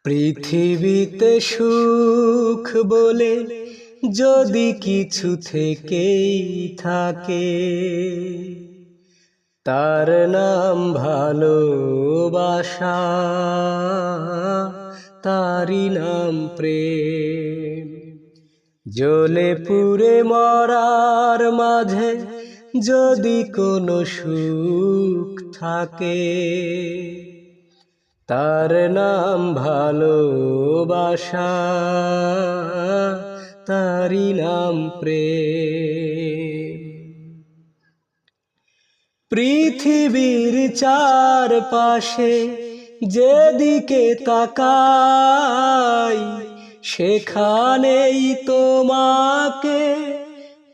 পৃথিবীতে সুখ বলে যদি কিছু থেকেই থাকে, তার নাম ভালোবাসা, তারই নাম প্রেম। জ্বলে পুড়ে মরার মাঝে যদি কোনো সুখ থাকে, তার নাম ভালোবাসা, তারই নাম প্রেম। পৃথিবীর চারপাশে যেদিকে তাকাই, সেখানেই তোমাকে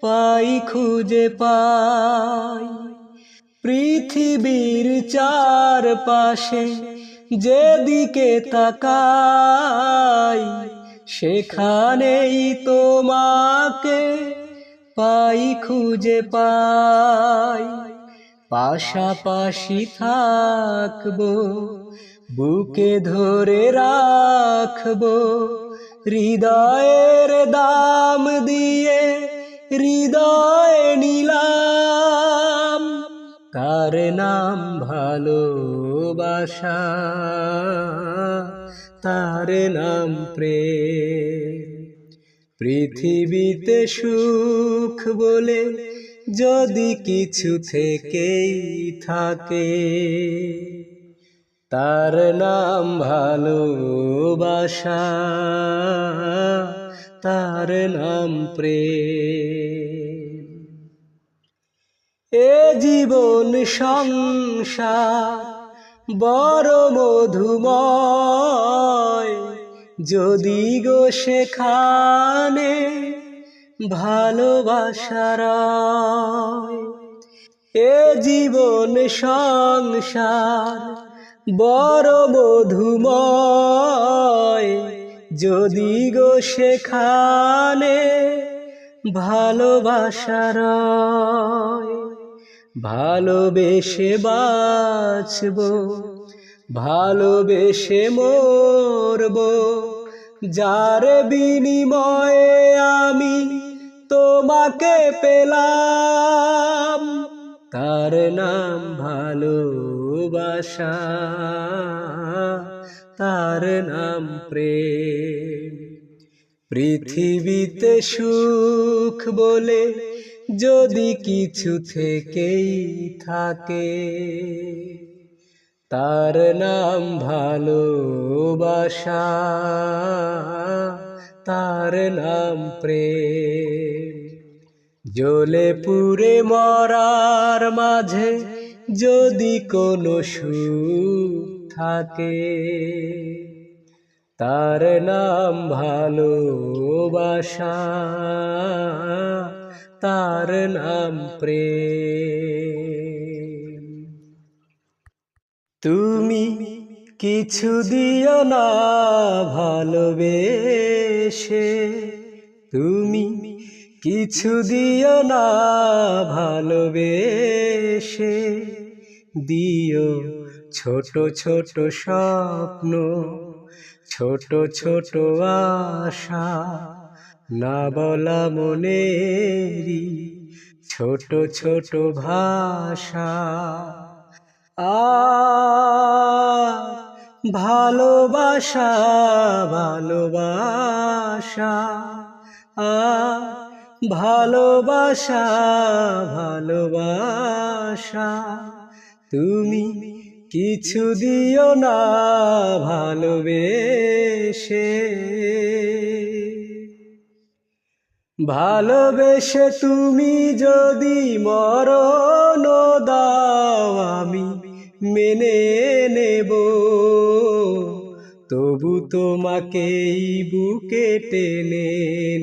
পাই, খুঁজে পাই। পৃথিবীর চারপাশে যেদিকে তাকাই, সেখানেই তোমাকে পাই, খুঁজে পাই। পাশাপাশি থাকবো, বুকে ধরে রাখবো, হৃদয়ের দাম দিয়ে হৃদয় নিলাম, তার নাম ভালোবাসা, তার নাম প্রেম। পৃথিবীতে সুখ বলে যদি কিছু থেকেই থাকে, তার নাম ভালোবাসা, তার নাম প্রেম। এ জীবন সংসার বড় মধুময়, যদি গো সেখানে ভালোবাসার। এ জীবন সংসার বড় মধুময়, যদি গো সেখানে ভালোবাসার। ভালোবেসে বাঁচবো, ভালোবেসে মরবো, যার বিনিময়ে আমি তোমাকে পেলাম, তার নাম ভালোবাসা, তার নাম প্রেম। পৃথিবীতে সুখ বলে যদি কিছু থেকেই থাকে, তার নাম ভালোবাসা, তার নাম প্রেম। জ্বলে পুড়ে মরার মাঝে যদি কোনো সুখ থাকে, তার নাম ভালোবাসা, তার নাম প্রেম। তুমি কিছু দিও না ভালোবেসে, তুমি কিছু দিও না ভালোবেসে, দিও ছোট ছোট স্বপ্ন, ছোট ছোট আশা, না বলা মনেরই ছোট ছোট ভাষা। ভালোবাসা, ভালোবাসা, ভালোবাসা, ভালোবাসা, তুমি কিছু দিও না ভালোবেসে। ভালোবেসে তুমি যদি মরণ দাও, আমি মেনে নেব, তবু তোমাকেই বুকে টেনে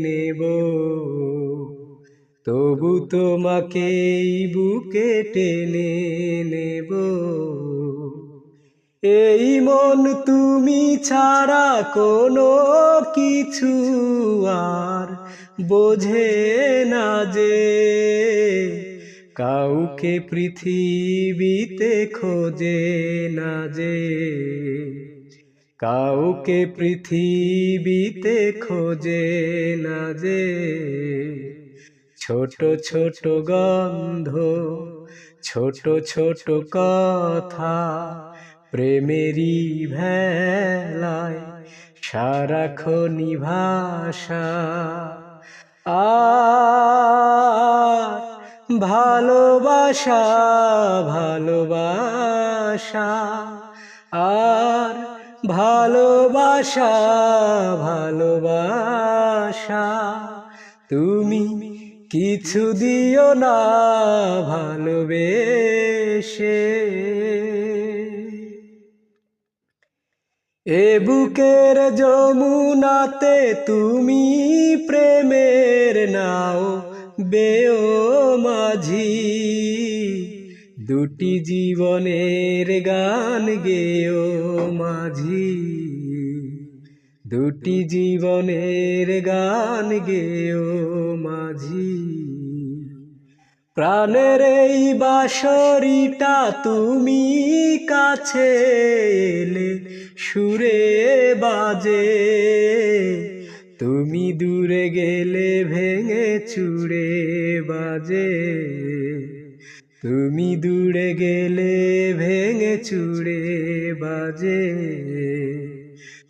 নেব, তবু তোমাকেই বুকে টেনে নেব। এই মন তুমি ছাড়া কোনো কিছু আর বোঝে না যে, কাউকে পৃথিবীতে খোঁজে না যে, কাউকে পৃথিবীতে খোঁজে না যে ছোট ছোট গন্ধ, ছোট ছোট কথা, প্রেমেরই ভেলায় সারাক্ষণই ভাষা। আর ভালোবাসা, ভালোবাসা, আর ভালোবাসা, ভালোবাসা, তুমি কিছু দিও না ভালোবেসে। এ বুকের যমুনাতে তুমি প্রেমের নাও বেও মাঝি, দুটি জীবনের গান গেও মাঝি, দুটি জীবনের গান গেও মাঝি। প্রাণের এই বাঁশরিটা তুমি কাছে এলে সুরে বাজে, তুমি দূরে গেলে ভেঙে চুরে বাজে, তুমি দূরে গেলে ভেঙে চুরে বাজে।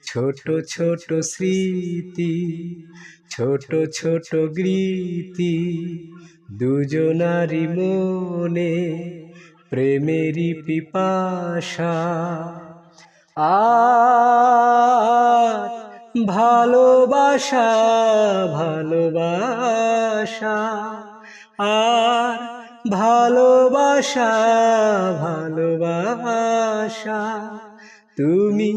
ছোট ছোট স্মৃতি, ছোট ছোট গীতি, দুজনারি মনে প্রেমেরই পিপাসা। আর ভালোবাসা, ভালোবাসা, আর ভালোবাসা, ভালোবাসা, তুমি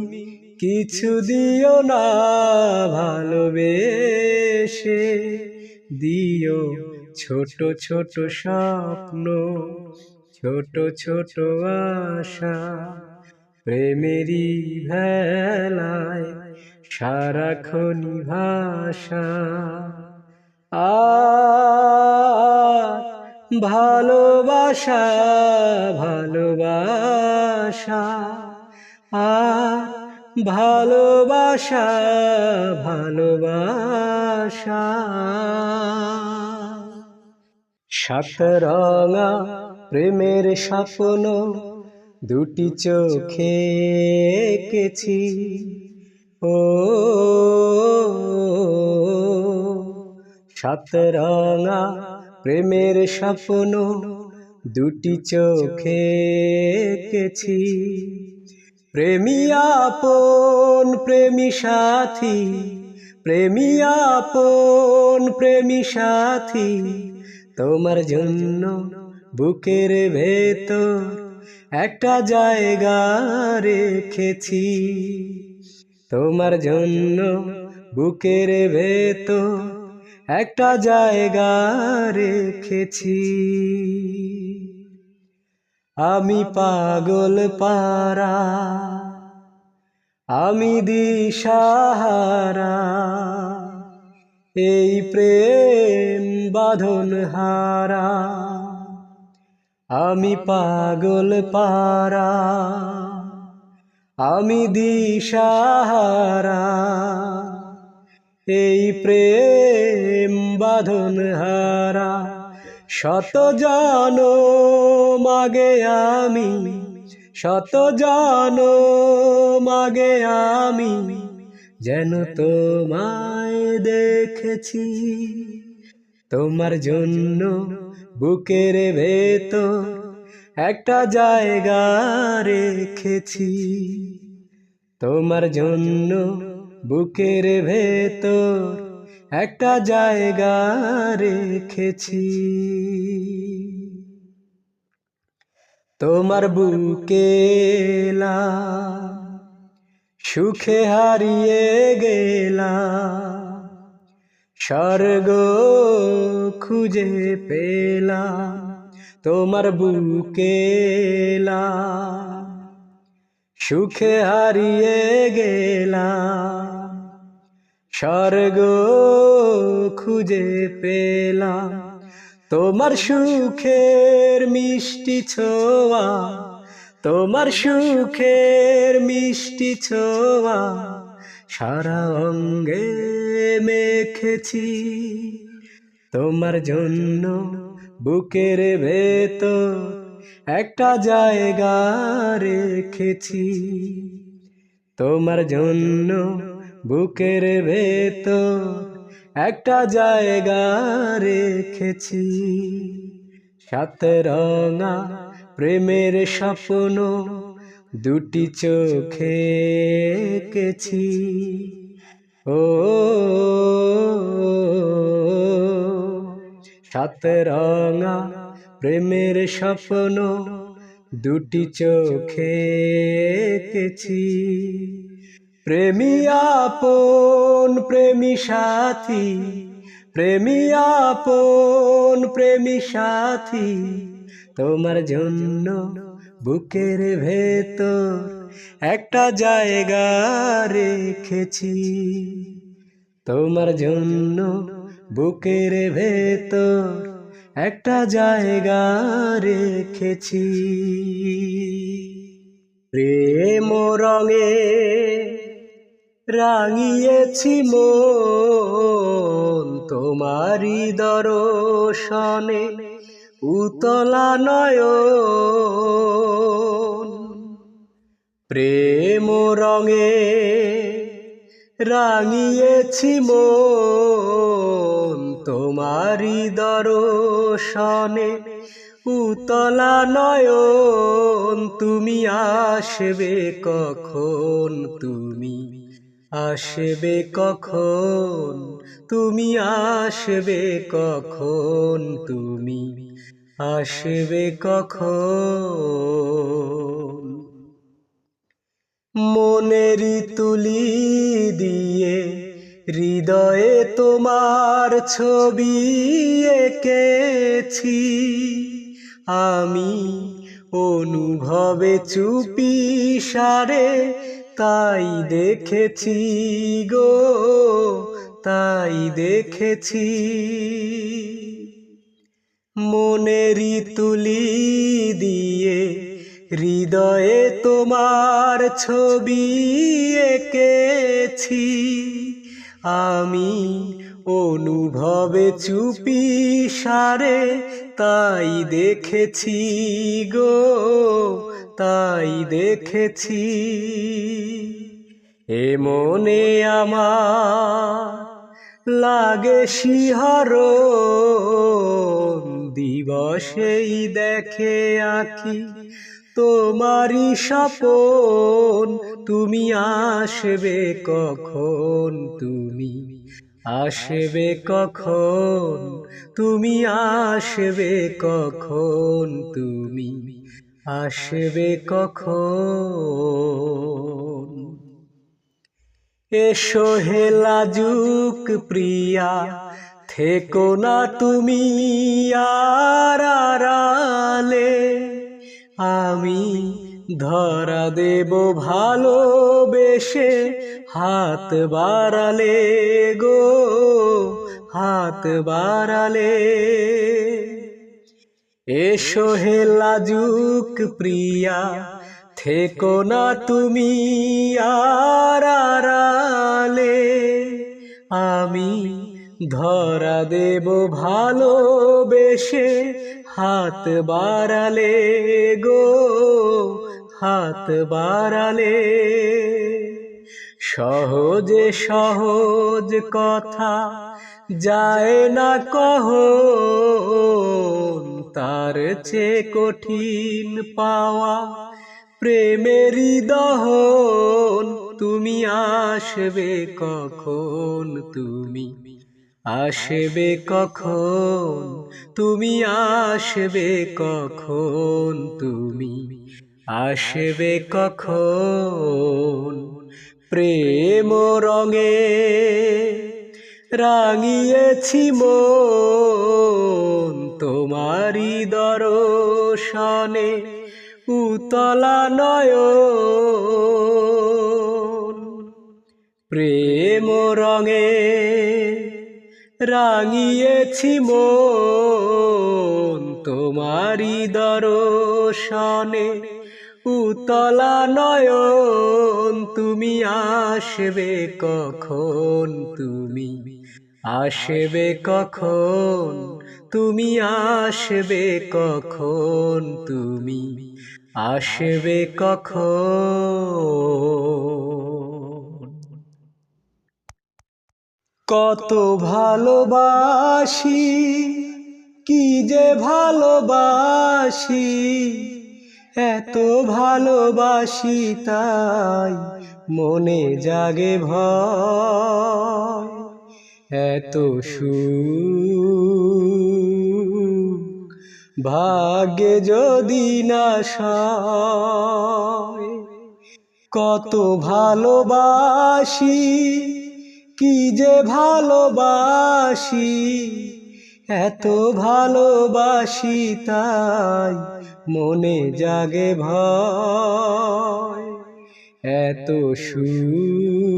কিছু দিও না ভালোবেসে। দিও ছোট ছোট স্বপ্ন, ছোট ছোট আশা, প্রেমেরই ভেলায় সারাক্ষণই ভাষা। আর ভালোবাসা, ভালোবাসা, আর ভালোবাসা, ভালোবাসা। সাত রঙা প্রেমের স্বপ্ন দুটি চোখে এঁকেছি, ও সাত রঙা প্রেমের স্বপ্ন দুটি চোখে এঁকেছি। প্রেমী আপন প্রেমী সাথী, প্রেমী আপন প্রেমী সাথী, তোমার জন্য বুকের ভেতর একটা জায়গা রেখেছি। তোমার জন্য বুকের ভেতর একটা জায়গা রেখেছি। আমি পাগল পারা, আমি দিশাহারা, এই প্রেম বাঁধন হারা। আমি পাগল পারা, আমি দিশাহারা, এই প্রেম বাঁধন হারা। শত জনম আগে আমি, শত জনম আগে আমি যেন তোমায় দেখেছি। তোমার জন্য বুকের ভেতর একটা জায়গা রেখেছি। তোমার জন্য বুকের ভেতর একটা জায়গা রেখেছি। তোমার বুকে এলাম, সুখে হারিয়ে গেলাম, স্বর্গ খুঁজে পেলাম। তোমার বুকে এলাম, সুখে হারিয়ে গেলাম, স্বর্গ খুঁজে পেলাম। তোমার সুখের মিষ্টি ছোঁয়া তোমার সুখের মিষ্টি ছোঁয়া সারা অঙ্গে মেখেছি, তোমার জন্য বুকের ভেতর একটা জায়গা রেখেছি, তোমার জন্য বুকের ভেতর একটা জায়গা রেখেছি। সাত রঙা প্রেমের স্বপ্ন দুটি চোখে এঁকেছি। ও সাত রঙা প্রেমের স্বপ্ন দুটি চোখে এঁকেছি। প্রেমী আপন প্রেমী সাথী, প্রেমী আপন প্রেমী সাথী, তোমার জন্য বুকের ভেতর একটা জায়গা রেখেছি, তোমার জন্য বুকের ভেতর একটা জায়গা রেখেছি। প্রেম রঙে রাঙিয়েছি মন তোমারি দর্শনে উতলা নয়ন। প্রেম রঙে রাঙিয়েছি মন তোমারি দর্শনে উতলা নয়ন। তুমি আসবে কখন, তুমি আসবে কখন, তুমি আসবে কখন, তুমি আসবে কখন। মনেরই তুলি দিয়ে হৃদয়ে তোমার ছবি এঁকেছি, আমি অনুভবে চুপি সারে তাই দেখেছি গো, তাই দেখেছি। মনেরই তুলি দিয়ে হৃদয়ে তোমার ছবি এঁকেছি, আমি অনুভবে চুপি সারে তাই দেখেছি গো, তাই দেখেছি। এ মনে আমার লাগে শিহরণ, দিবসেই দেখে আঁখি তোমারি স্বপন। তুমি আসবে কখন, তুমি আসবে কখন, তুমি আসবে কখন, তুমি আসবে কখন। এসো হে লাজুক প্রিয়া, থেকো না তুমি আর আড়ালে, আমি ধরা দেব ভালোবেসে হাত বাড়ালে গো, হাত বাড়ালে। এসো হে লাজুক প্রিয়া, থেকো না তুমি আর আড়ালে, আমি ধরা দেব ভালোবেসে হাত বাড়ালে গো, হাত বাড়ালে। সহজে সহজ কথা যায় না কহন, তার চেয়ে কঠিন পাওয়া প্রেমেরই দহন। তুমি আসবে কখন, তুমি আসবে কখন, তুমি আসবে কখন, তুমি আসবে কখন। প্রেম রঙে রাঙিয়েছি মন তোমারি দর্শনে উতলা নয়ন। প্রেম রঙে রাঙিয়েছি মন তোমারি দর্শনে উতলা নয়ন তুমি আসবে কখন, তুমি আসবে কখন, তুমি আসবে কখন, তুমি আসবে কখন। কত ভালোবাসি, কি যে ভালোবাসি, এত ভালোবাসি তাই মনে জাগে ভয়। এত সুখ ভাগ্যে যদি না সয়। কত ভালোবাসি, কি যে ভালোবাসি, এত ভালোবাসি তাই মনে জাগে ভয়। এত সুখ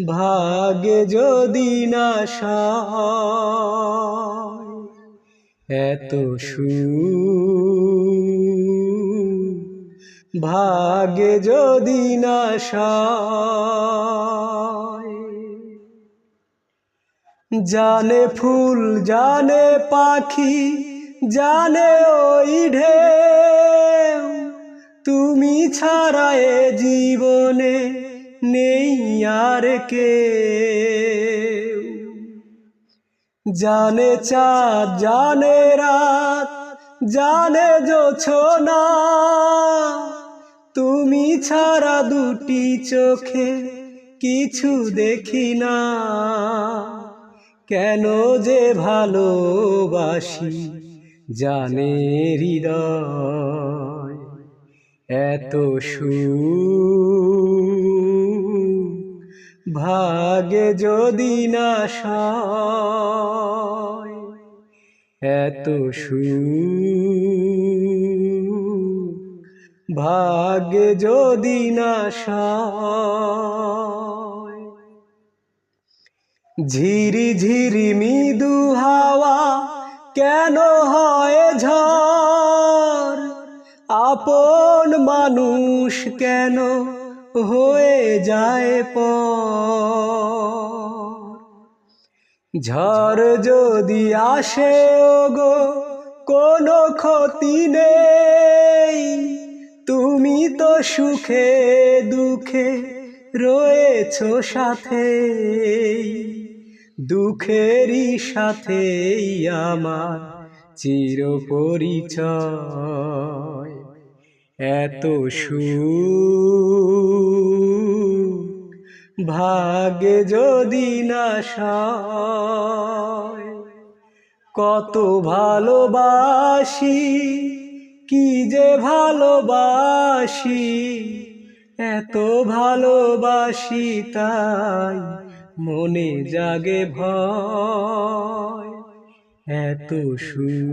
ভাগ্যে যদি না সয়। এত সুখ ভাগ্যে যদি না সয়। জানে ফুল জানে পাখি জানে ওই ঢেউ, তুমি ছাড়া এ জীবনে নেই আর কেউ। জানে চাঁদ জানে রাত জানে জোছনা, তুমি ছাড়া দুটি চোখে কিছু দেখি না। কেন যে ভালোবাসি জানে হৃদয়। এত সুখ ভাগ্যে যদি না সয়। এত সুখ ভাগ্যে যদি না সয়। ঝিরি ঝিরি মৃদু হাওয়া কেন হয় ঝড়, আপন মানুষ কেন হয়ে যায় পর। ঝড় যদি আসে ওগো কোনো ক্ষতি নেই, তুমি তো সুখে দুঃখে রয়েছো সাথে। দুঃখেরই সাথেই আমার চির পরিচয়। এত সুখ ভাগ্যে যদি না সয়। কত ভালোবাসি, কি যে ভালোবাসি, এত ভালোবাসি তাই মনে জাগে ভয়। এত সুখ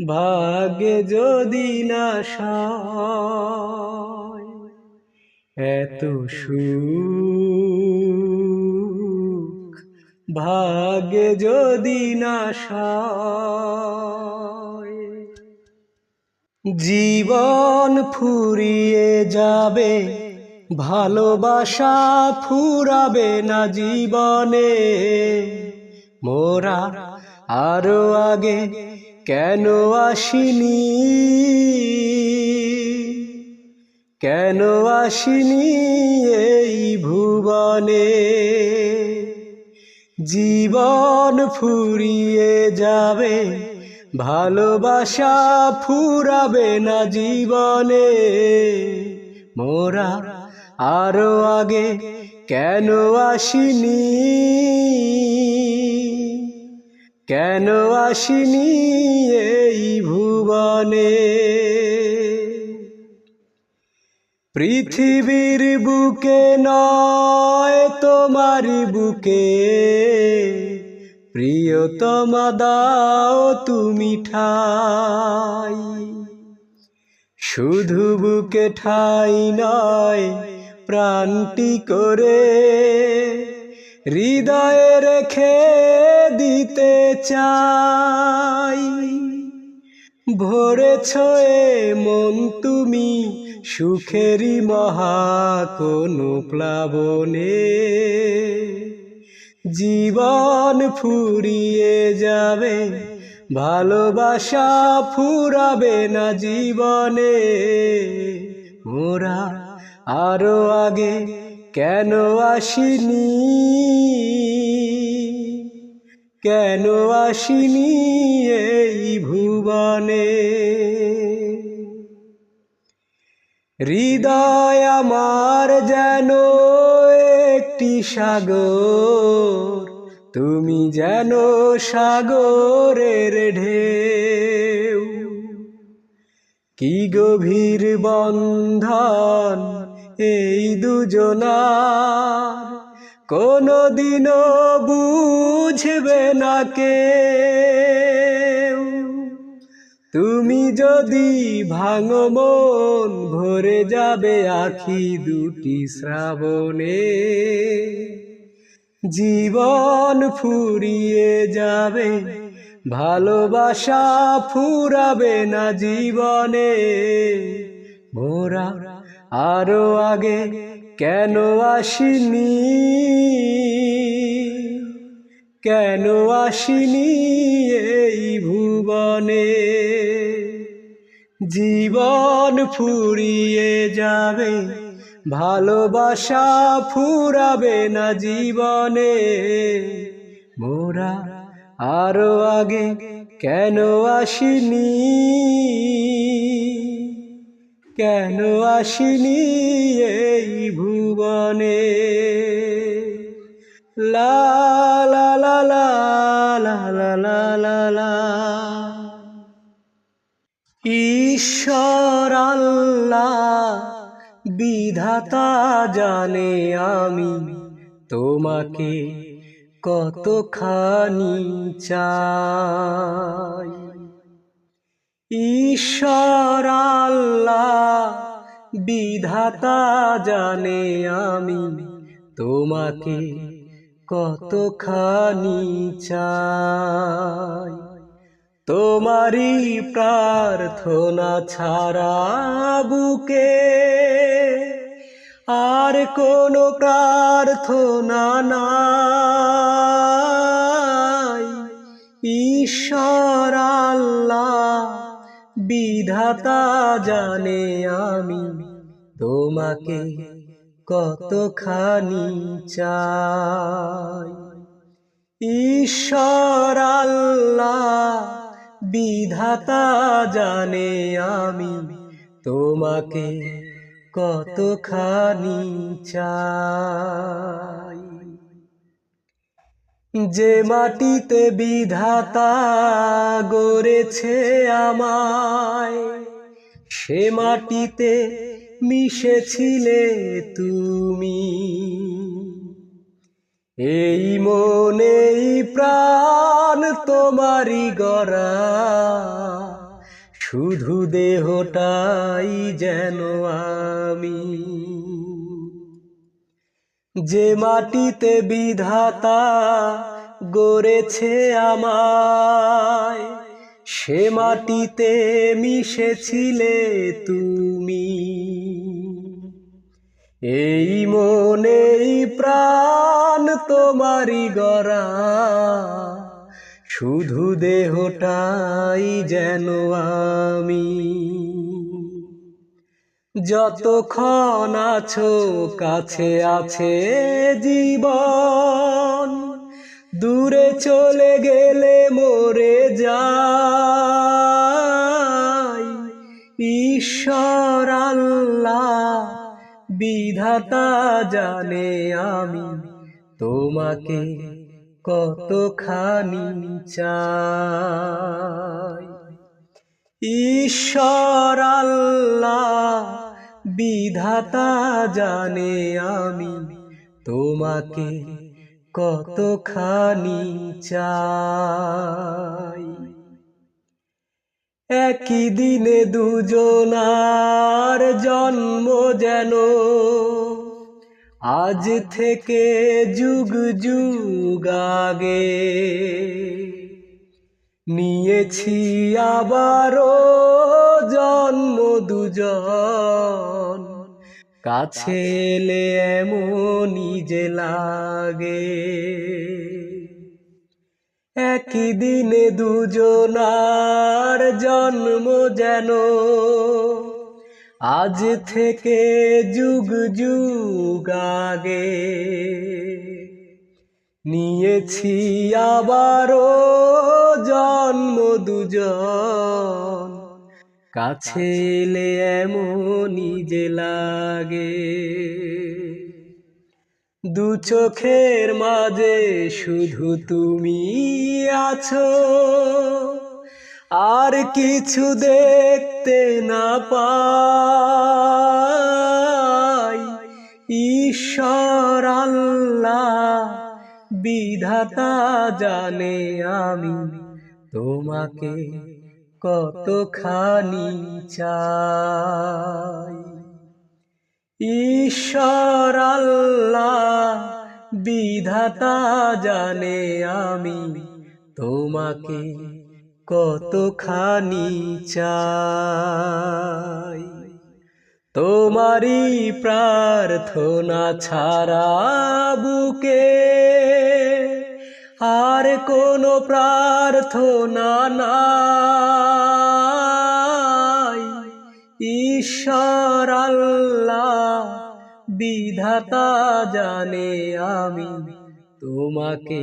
ভাগ্যে যদি না সয়। এত সুখ ভাগ্যে যদি না সয়। জীবন ফুরিয়ে যাবে, ভালোবাসা ফুরাবে না জীবনে। মোরা আরো আগে কেন আসিনি, কেন আসিনি এই ভুবনে। জীবন ফুরিয়ে যাবে, ভালোবাসা ফুরাবে না জীবনে। মোরা আরো আগে কেন আসিনি, কেন আসিনি এই ভুবনে। পৃথিবীর বুকে নয় তোমারি বুকে, প্রিয়তমা দাও তুমি ঠাই। শুধু বুকে ঠাই নয় প্রাণটি করে হৃদয়ে রেখে দিতে চাই। ভরেছ এ মন তুমি সুখেরই মহা কোনো প্লাবনে, জীবন ফুরিয়ে যাবে ভালোবাসা ফুরাবে না জীবনে। মোরা আরো আগে কেন আসিনি, কেন আসিনি এই ভুবনে। হৃদয় আমার যেন একটি সাগর, তুমি যেন সাগরের ঢেউ। কি গভীর বন্ধন এই দুজনার, কোনদিনও বুঝবে না কেউ। তুমি যদি ভাঙো মন ভরে যাবে আখি দুটি শ্রাবণে, জীবন ফুরিয়ে যাবে ভালোবাসা ফুরাবে না জীবনে। মোরা আরো আগে কেন আসিনি, কেন আসিনি এই ভুবনে। জীবন ফুরিয়ে যাবে ভালোবাসা ফুরাবে না জীবনে। মোরা আরো আগে কেন আসিনি, কেন আসিনি এই ভুবনে। লা লা লা লা লা লা লা লা লা। ঈশ্বর আল্লাহ বিধাতা জানে আমি তোমাকে কতখানি চাই। ঈশ্বর আল্লাহ বিধাতা জানে আমি তোমাকে কতখানি চাই। তোমারই প্রার্থনা ছাড়া বুকে আর কোনো প্রার্থনা নাই। ঈশ্বর আল্লাহ বিধাতা জানে আমি তোমাকে কতখানি চাই। ঈশ্বর আল্লাহ বিধাতা জানে আমি তোমাকে কতখানি চাই। যে মাটিতে বিধাতা গড়েছে আমায়, সে মাটিতে মিশেছিলে তুমি। এই মন এই প্রাণ তোমারই গড়া, শুধু দেহটাই যেন আমি। যে মাটিতে বিধাতা গড়েছে আমায়, সে মাটিতে মিশেছিলে তুমি। এই মন এই প্রাণ তোমারই গড়া, শুধু দেহটাই যেন আমি। যতক্ষণ আছো কাছে আছে জীবন, দূরে চলে গেলে মরে যাই। ঈশ্বর আল্লাহ বিধাতা জানে আমি তোমাকে কতখানি চাই। ঈশ্বর আল্লাহ বিধাতা জানে আমি তোমাকে কতখানি চাই। একই দিনে দুজনার জন্ম যেন আজ থেকে যুগ যুগ আগে। নিয়েছি আবারও জন্ম দুজন, কাছে এলে এমনই যে লাগে, একই দিনে দুজনার জন্ম যেন আজ থেকে যুগ যুগ আগে। নিয়েছি আবারও জন্ম দুজন, কাছে এলে এমনই যে লাগে, দু চোখের মাঝে শুধু তুমি আছো, আর কিছু দেখতে না পাই। ঈশ্বর আল্লাহ বিধাতা জানে আমি তোমাকে কতখানি চাই। ঈশ্বর আল্লাহ বিধাতা জানে আমি তোমাকে কতখানি চাই। তোমারই প্রার্থনা ছাড়া বুকে আর কোনো প্রার্থনা নাই। ঈশ্বর আল্লাহ বিধাতা জানে আমি তোমাকে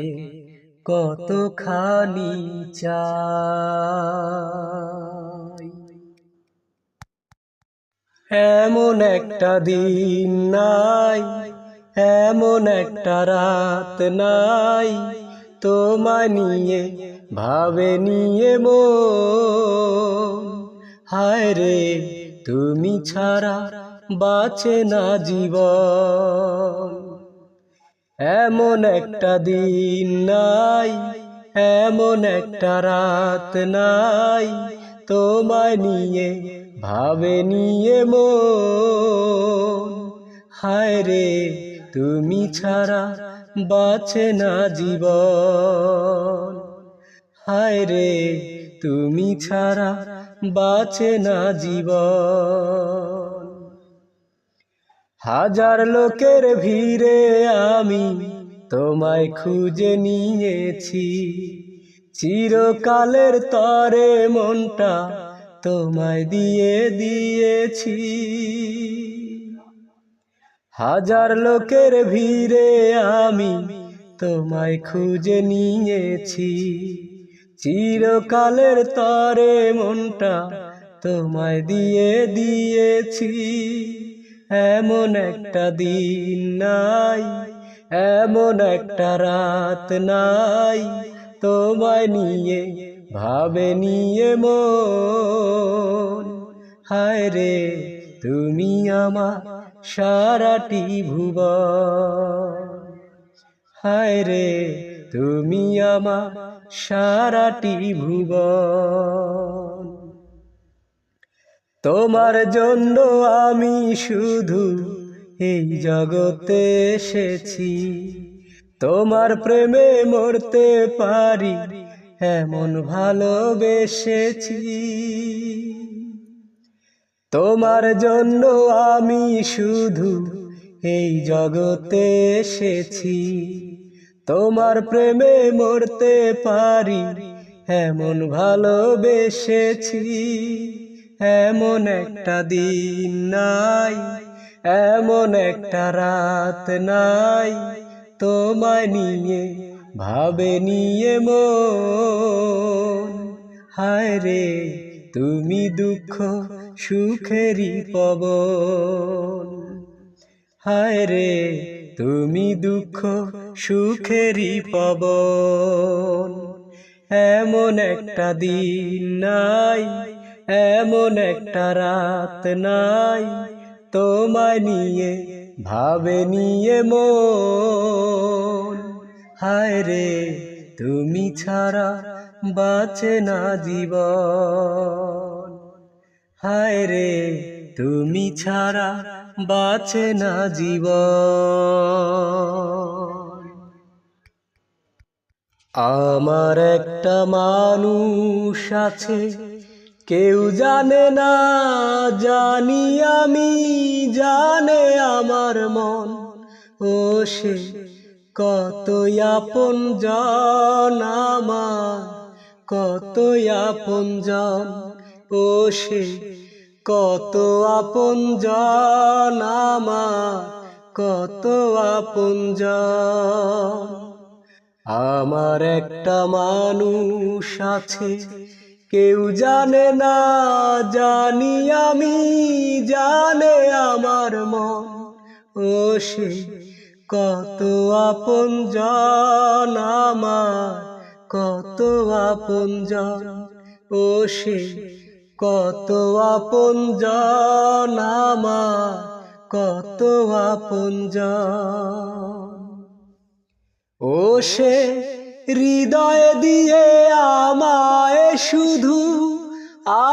কতখানি চাই। এমন একটা দিন নাই, এমন একটা রাত নাই, তোমায় নিয়ে ভাবে নিয়ে মন। হায় রে তুমি ছাড়া বাঁচে না জীবন। এমন একটা দিন নাই, এমন একটা রাত নাই, তোমায় নিয়ে ভাবে নিয়ে মন। হায় রে তুমি ছাড়া বাঁচে না জীবন। হায় রে তুমি ছাড়া বাঁচে না জীবন। হাজার লোকের ভিড়ে আমি তোমায় খুঁজে নিয়েছি, চিরকালের তরে মনটা তোমায় দিয়ে দিয়েছি। হাজার লোকের ভিড়ে আমি তোমায় খুঁজে নিয়েছি, চিরকালের তরে মনটা তোমায় দিয়ে দিয়েছি। এমন একটা দিন নাই, এমন একটা রাত নাই, তোমায় নিয়ে ভাবে নিয়ে মন। হায় রে তুমি আমার সারাটি ভুবন। হায় রে তুমি আমার সারাটি ভুবন। তোমার জন্য আমি শুধু এই জগতে এসেছি, তোমার প্রেমে মরতে পারি এমন ভালোবেসেছি। তোমার জন্য আমি শুধু এই জগতে এসেছি, তোমার প্রেমে মরতে পারি এমন ভালোবেসেছি। এমন একটা দিন নাই, এমন একটা রাত নাই, তোমায় নিয়ে ভাবে নিয়ে মন। হায় রে তুমি দুঃখ সুখেরই পবন। হায় রে তুমি দুঃখ সুখেরই পবন। এমন একটা দিন নাই, এমন একটা রাত নাই, তোমায় নিয়ে ভাবে নিয়ে মন। হায় রে তুমি ছাড়া বাঁচে না জীবন। হায় রে তুমি ছাড়া বাঁচে না জীবন। আমার একটা মানুষ আছে, কেউ জানে না, জানি আমি, জানে আমার মন। ও সে কতই আপনজন আমার, কতই আপনজন। ও সে কত আপনজন আমার, কত আপনজন। আমার একটা মানুষ আছে, কেউ জানে না, জানি আমি, জানে আমার মন। ও সে কত আপনজন আমার, কত আপনজন। ও সে কত আপনজন আমার, কত আপনজন। ও সে হৃদয় দিয়ে আমায় শুধু,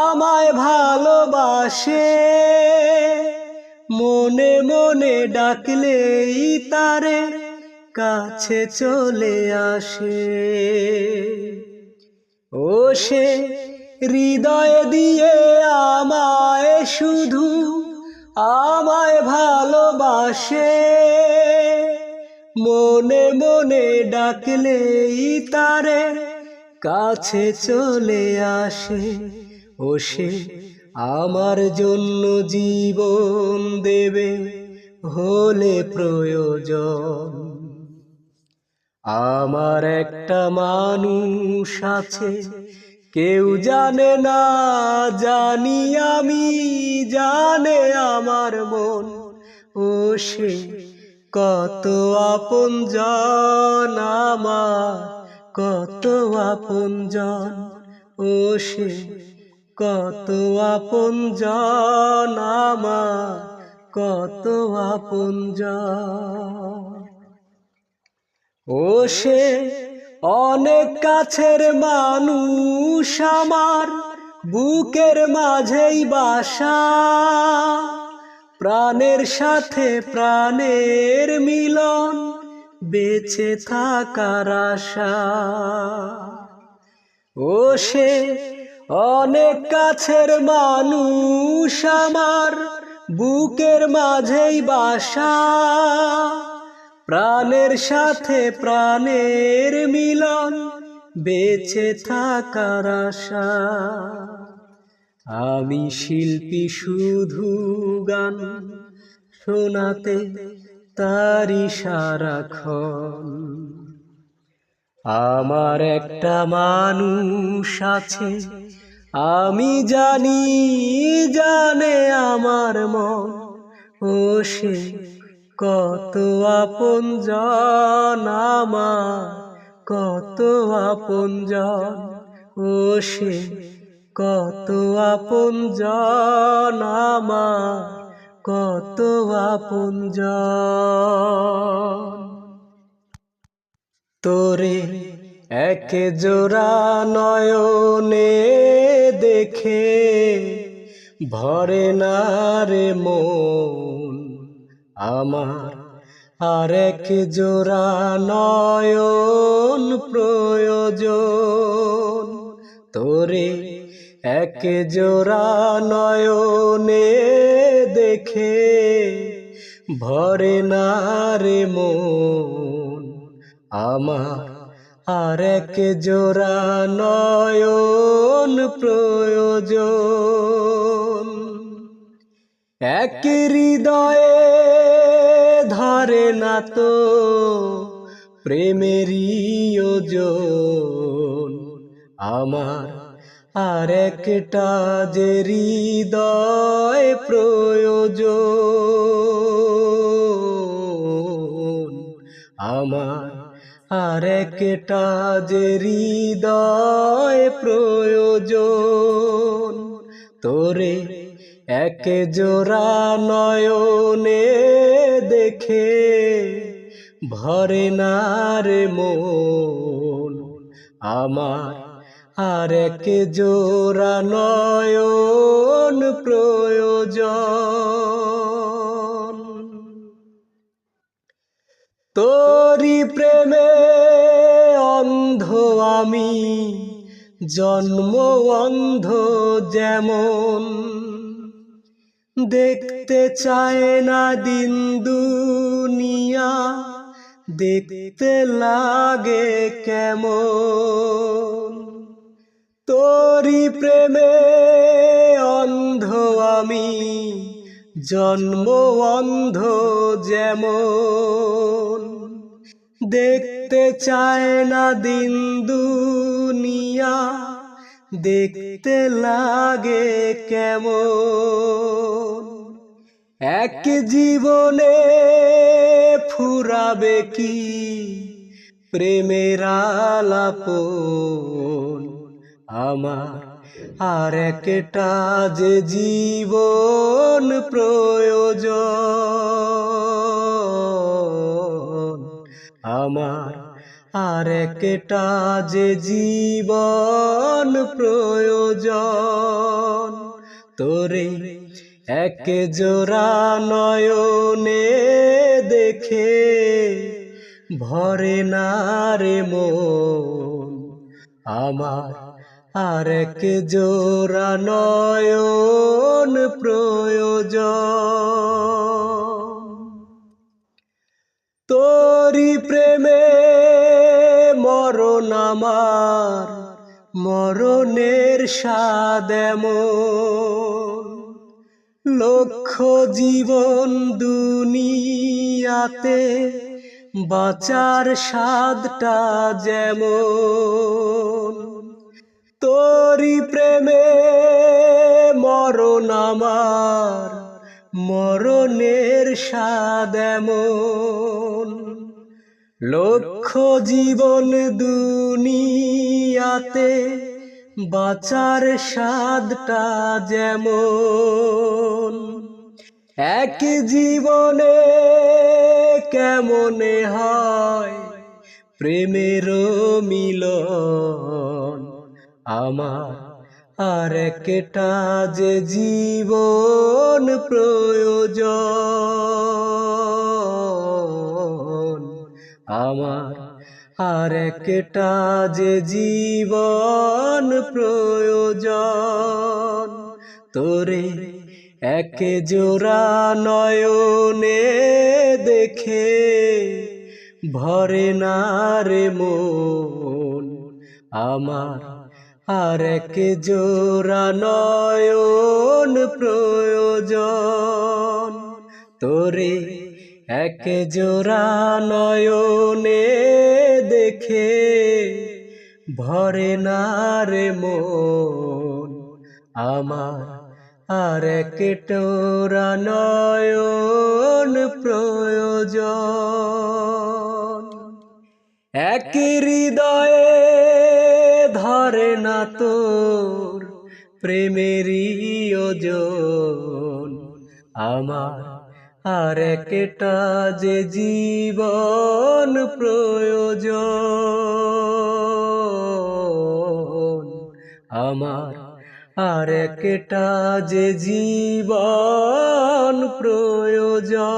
আমায় ভালোবাসে, মনে মনে ডাকলেই তারে কাছে চলে আসে। ও সে হৃদয় দিয়ে আমায় শুধু, আমায় ভালোবাসে, মনে মনে ডাকলেই তারে কাছে চলে আসে। ও সে আমার জন্য জীবন দেবে হলে প্রয়োজন। আমার একটা মানুষ আছে, কেউ জানে না, জানি আমি, জানে আমার মন। ও সে কত আপনজন আমার, কত আপনজন। ও সে কত আপনজন আমার, কত আপনজন। ও সে অনেক কাছের মানুষ আমার, বুকের মাঝেই বাসা, প্রাণের সাথে প্রাণের মিলন, বেঁচে থাকার আশা। ও সে অনেক কাছের মানুষ আমার, বুকের মাঝেই বাসা, প্রাণের সাথে প্রাণের মিলন, বেঁচে থাকার আশা। আমি শিল্পী শুধু গান শোনাতে তারি সারাক্ষণ। আমার একটা মানুষ আছে, আমি জানি, জানে আমার মন। ও সে কত আপনজন আমার, কত আপনজন। ও সে কত আপনজন আমার, কত আপনজন। তোরে এক জোড়া নয়নে দেখে ভরে না রে মন আমার, আর এক জোড়া নয়ন প্রয়োজন। তোরে এক জোড়া নয়নে দেখে ভরে না রে মন আমার, আর এক জোড়া নয়ন প্রয়োজন। এক হৃদয়ে ধরে না তো প্রেমেরই ওজন আমার, আর একটা যে হৃদয় প্রয়োজন আমার, আর একটা যে হৃদয় প্রয়োজন। তোরে এক জোড়া নয়নে দেখে ভরে না রে মন আমার, আর এক জোড়া নয়ন প্রয়োজন। তোরি প্রেমে অন্ধ আমি, জন্ম অন্ধ যেমন, দেখতে চায় না দিন দুনিয়া, দেখতে লাগে কেমন। তোরি প্রেমে অন্ধ আমি, জন্ম অন্ধ যেমন, দেখতে চায় না দিন দুনিয়া, দেখতে লাগে কেমন। এক জীবনে ফুরাবে কি প্রেমের আলাপন আমার, আর একটা যে জীবন প্রয়োজন আমার, আর একটা যে জীবন প্রয়োজন। তোরে এক জোড়া নয়নে দেখে ভরে না রে মন আমার, আর এক জোড়া নয়ন প্রয়োজন। তোরি প্রেমে মরণ আমার, মরণের স্বাদ এমন, লক্ষ জীবন দুনিয়াতে বাঁচার স্বাদটা যেমন। তোরি প্রেমে মরণ আমার, মরণের স্বাদ এমন, লক্ষ জীবন দুনিয়াতে বাঁচার স্বাদটা যেমন। এক জীবনে কেমনে হয় প্রেমের মিলন আমার, আর একটা যে জীবন প্রয়োজন আমার, আর একটা যে জীবন প্রয়োজন। তোরে এক জোড়া নয়নে দেখে ভরে না রে মন আমার, আর এক জোড়া নয়ন প্রয়োজন। তোরে এক জোড়া নয়নে দেখে ভরে না রে মন আমার, আর এক জোড়া নয়ন প্রয়োজন। এক হৃদয়ে ধরে না তোর প্রেমেরই ওজন আমার, আর একটা যে জীবন প্রয়োজন আমার, আর একটা যে জীবন প্রয়োজন।